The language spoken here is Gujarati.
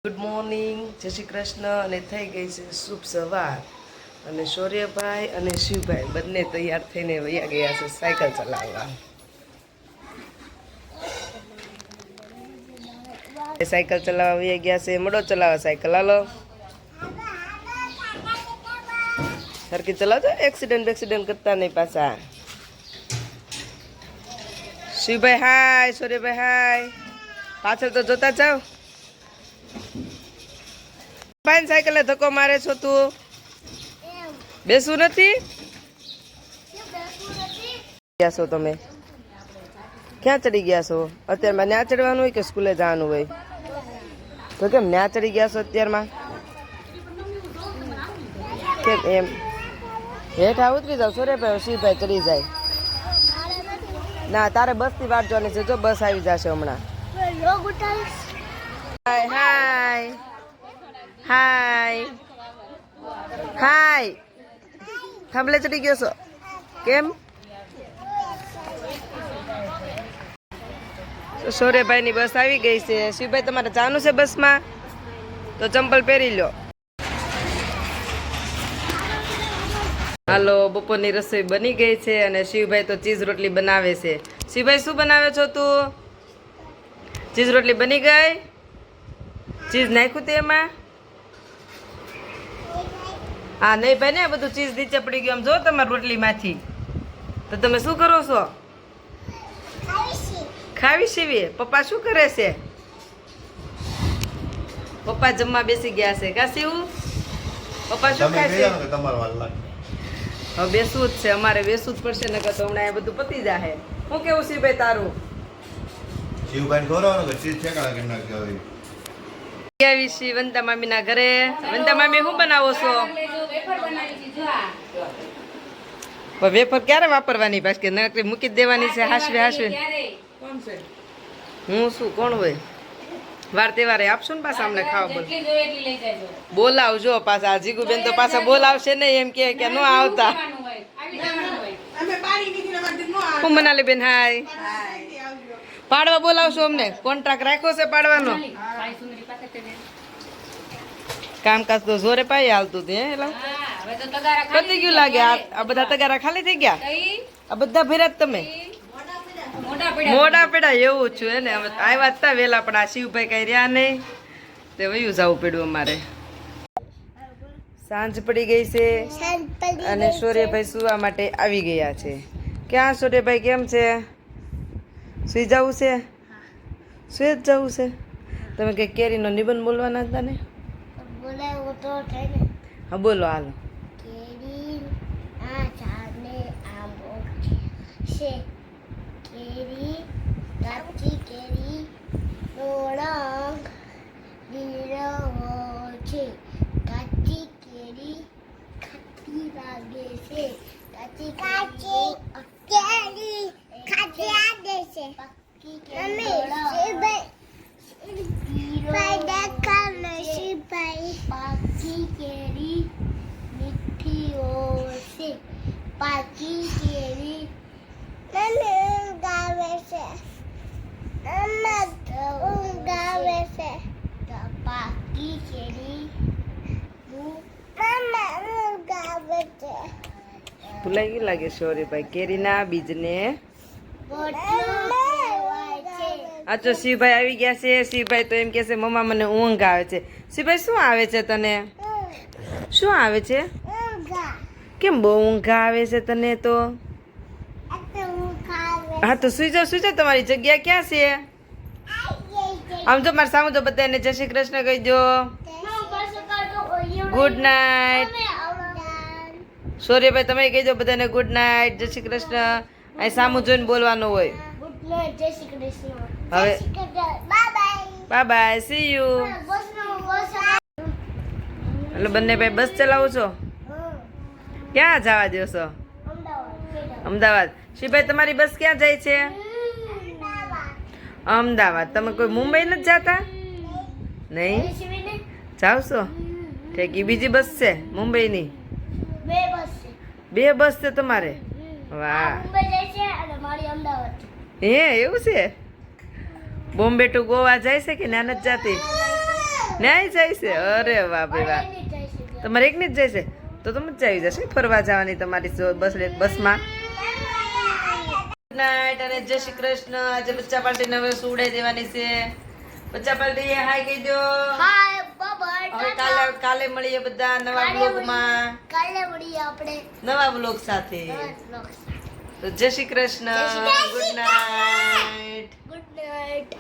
ગુડ મોર્નિંગ, જય શ્રી કૃષ્ણ. અને થઈ ગઈ છે શુભ સવાર. અને શૌર્યભાઈ અને શિવભાઈ બંને તૈયાર થઈને વયા ગયા છે સાયકલ ચલાવવા. સાયકલ ચલાવવા વયા ગયા છે. મોડો ચલાવવા સાયકલ. હાલો સરખી ચલાવજો, એક્સિડન્ટ કરતા નહીં પાછા. શિવભાઈ હાય, શૌર્યભાઈ હાય. પાછળ તો જોતા જાઓ. ભાઈ સાયકલે ધક્કો મારે છો તું? બેસવું નથી? ગયા છો તમે? ક્યાં ચડી ગયા છો અત્યારમાં? ન્યા ચડવાનું હોય કે સ્કૂલે જવાનું હોય? તો કેમ ન્યા ચડી ગયા છો અત્યારમાં? કેમ એમ હેઠા ઉતરી જાવ છો રે ભાઈ, શિવભાઈ ચડી જાય. ના, તારે બસ ની વાટ જોવાની છે. જો બસ આવી જશે હમણાં. હાય હાય હાય હાય. થાંભલે ચડી ગયો છો કેમ? શૌર્યભાઈ ની બસ આવી ગઈ છે. શિવભાઈ તમારે જવાનું છે બસમાં? તો ચંપલ પહેરી લો. હાલો, બપોરની રસોઈ બની ગઈ છે અને શિવભાઈ તો ચીઝ રોટલી બનાવે છે. શિવભાઈ શું બનાવે છો તું? ચીઝ રોટલી બની ગઈ? ચીઝ નાખ્યું તે એમાં? હા નહીં ભાઈ, ને બધું ચીઝ નીચે પડી ગયું. આમ જો તમારી રોટલીમાંથી. તો તમે શું કરો છો? ખાવી સીવી. પપ્પા શું કરે છે? પપ્પા જમવા બેસી ગયા છે. કા શિવ? પપ્પા શું ખાય છે? હવે બેસવું જ છે, અમારે બેસવું જ પડશે. નકર તો હમણાં એ બધું પતી જાહે. શું કેવું શિવભાઈ તારું? શિવભાઈ ખોરવાનું કે ચીજ ઠેકાણા કે ના કહેવાય. આવી છી વંદા મામી ના ઘરે. વંદા મામી શું બનાવો છો? વેફર ક્યારે વાપરવાની? પાછી કે નકરી મૂકી જ દેવાની છે? હાસવે હાસવે હું શું કોણ હોય? વાર તહેવારે આપશું ને પાછા અમને ખાવા. બોલાવજો પાછા. જીગુબેન તો પાછા બોલાવશે ને, એમ કે ન આવતા. હું મનાલી બેન હાય. પાડવા બોલાવશો અમને? કોન્ટ્રાક્ટ રાખ્યો છે પાડવાનો? કામકાજ તો જોરે પાઈ હાલતું હતું. પતી ગયું લાગે. આ બધા તગારા ખાલી થઈ ગયા? આ બધા ભેરા જ તમે? મોડા પેડા એવું છું એને. આવ્યા હતા વેલા, પણ આ શિવભાઈ કઈ રહ્યા નહીં તે વયું જવું પડ્યું અમારે. સાંજ પડી ગઈ છે અને શૌર્યભાઈ સુવા માટે આવી ગયા છે. ક્યાં શૌર્યભાઈ કેમ છે? સુઈ જવું છે? સુઈ જ જવું છે? તમે કઈ કેરીનો નિબંધ બોલવાના હતા ને? હા બોલો હાલો. કેરી આ ઝાડને આંબો છે. કેરી કાચી કેરી નો રંગ લીલો છે. કાચી કેરી ખાટી લાગે છે. કાચી કેરી ખાટી લાગે છે. પાકી કેરી પાકી કેરી મીઠી છે. પાકી કેરી ઊંઘ આવે છે. પાકી કેરી ઊંઘ આવે છે. ભૂલાઈ ગયું લાગે શૌર્યભાઈ. કેરીના બીજને આ તો શિવભાઈ આવી ગયા છે. શિવભાઈ તો એમ કે છે મમ્મા મને ઊંઘ આવે છે. શિવભાઈ શું આવે છે તને? શું આવે છે? કેમ બહુ ઊંઘ આવે છે તને? તો હા તો સુઈ જાઓ, સુઈ જાઓ. તમારી જગ્યા ક્યાં છે? આમ જો મારા સામુ તો બધાને જય શ્રી કૃષ્ણ કહી દો. Good night. શૌર્યભાઈ તમે કહી દો બધાને ગુડ નાઇટ, જય શ્રી કૃષ્ણ. અહીં સામુ જોઈને બોલવાનું હોય. હવે બાય બાય, સી યુ. એટલે બંને ભાઈ બસ ચલાવો છો? ક્યાં જવા દો છો? અમદાવાદ. શિવભાઈ તમારી બસ ક્યાં જાય છે? અમદાવાદ. તમે કોઈ મુંબઈ નથી જતા? નહીં જાવ છો? ઠીક. બીજી બસ છે મુંબઈની? બે બસ છે તમારે? વાહ. હે એવું છે? બોમ્બે ટુ ગોવા જાય છે કે ના નથી જાતી? ન્યાય જાય છે અરે વાહ ભાઈ વાહ તમારે એકની જ જાય છે તો મજા આવી જશે ફરવા જવાની તમારી બસમાં. ગુડ નાઇટ અને જય શ્રી કૃષ્ણ. આજે બચ્ચા પાર્ટીને હવે સુવડાઈ દેવાની છે. બચ્ચા પાર્ટી હાય કહી દો. હાય બાબા હવે કાલે મળીએ બધા નવા બ્લોગમાં, કાલે મળીએ આપણે નવા બ્લોગ સાથે. તો જય Shri Krishna. Good night. Good night.